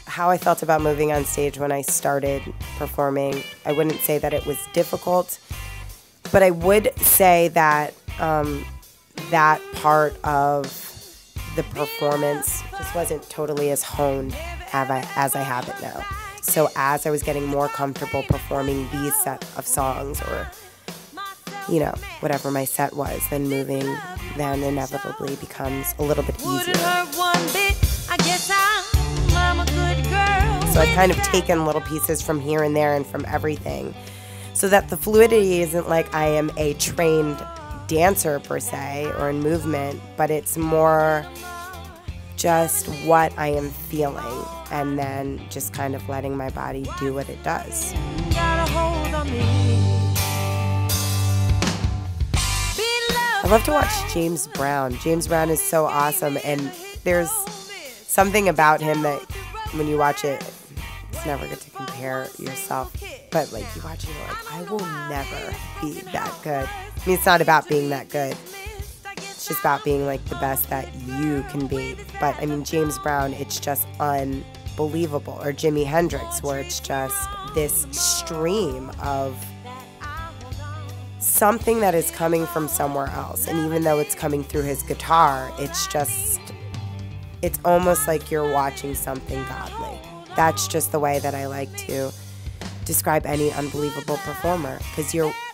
how I felt about moving on stage when I started performing. I wouldn't say that it was difficult, but I would say that that part of the performance just wasn't totally as honed as I have it now. So as I was getting more comfortable performing these set of songs, or you know, whatever my set was, then moving then inevitably becomes a little bit easier. So I've kind of taken little pieces from here and there and from everything, so that the fluidity isn't like I am a trained dancer per se or in movement, but it's more just what I am feeling and then just kind of letting my body do what it does. I love to watch James Brown. James Brown is so awesome, and there's something about him that when you watch it, it's never good to compare yourself, but like you watch it, you're like, I will never be that good. I mean, it's not about being that good. It's just about being like the best that you can be. But I mean, James Brown, it's just unbelievable. Or Jimi Hendrix, where it's just this stream of something that is coming from somewhere else. And even though it's coming through his guitar, it's almost like you're watching something godly. That's just the way that I like to describe any unbelievable performer, because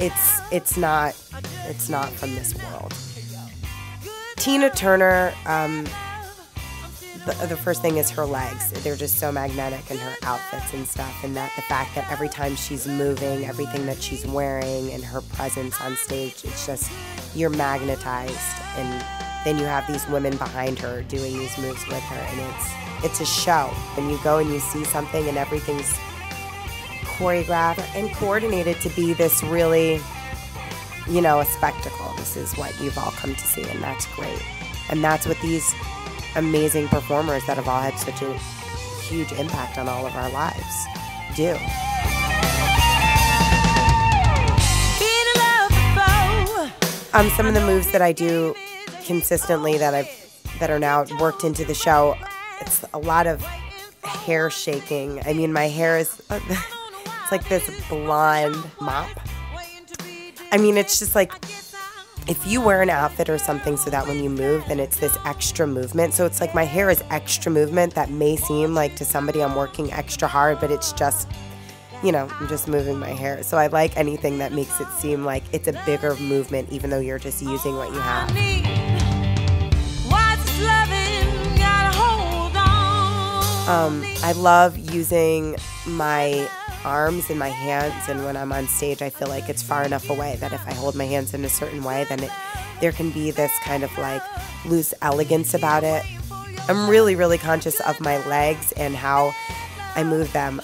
it's not from this world. Tina Turner, the first thing is her legs. They're just so magnetic in her outfits and stuff, and that the fact that every time she's moving, everything that she's wearing and her presence on stage, it's just, you're magnetized, and then you have these women behind her doing these moves with her, and it's a show. When you go and you see something and everything's choreographed and coordinated to be this really, you know, a spectacle. This is what you've all come to see, and that's great. And that's what these amazing performers that have all had such a huge impact on all of our lives do. Some of the moves that I do consistently that are now worked into the show, it's a lot of hair shaking. I mean, my hair is it's like this blonde mop. I mean, it's just like, if you wear an outfit or something so that when you move, then it's this extra movement. So it's like my hair is extra movement that may seem like to somebody I'm working extra hard, but it's just, you know, I'm just moving my hair. So I like anything that makes it seem like it's a bigger movement, even though you're just using what you have. I love using my arms and my hands, and when I'm on stage I feel like it's far enough away that if I hold my hands in a certain way, then there can be this kind of like loose elegance about it. I'm really, really conscious of my legs and how I move them.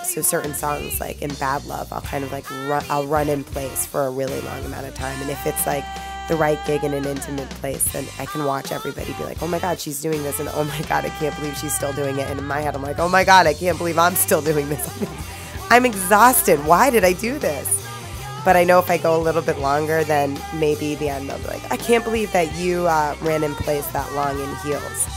So certain songs, like in Bad Love, I'll kind of like I'll run in place for a really long amount of time, and if it's like the right gig in an intimate place, then I can watch everybody be like, oh my God, she's doing this, and oh my God, I can't believe she's still doing it. And in my head, I'm like, oh my God, I can't believe I'm still doing this. I'm exhausted. Why did I do this? But I know if I go a little bit longer, then maybe the end, I'll be like, I can't believe that you ran in place that long in heels.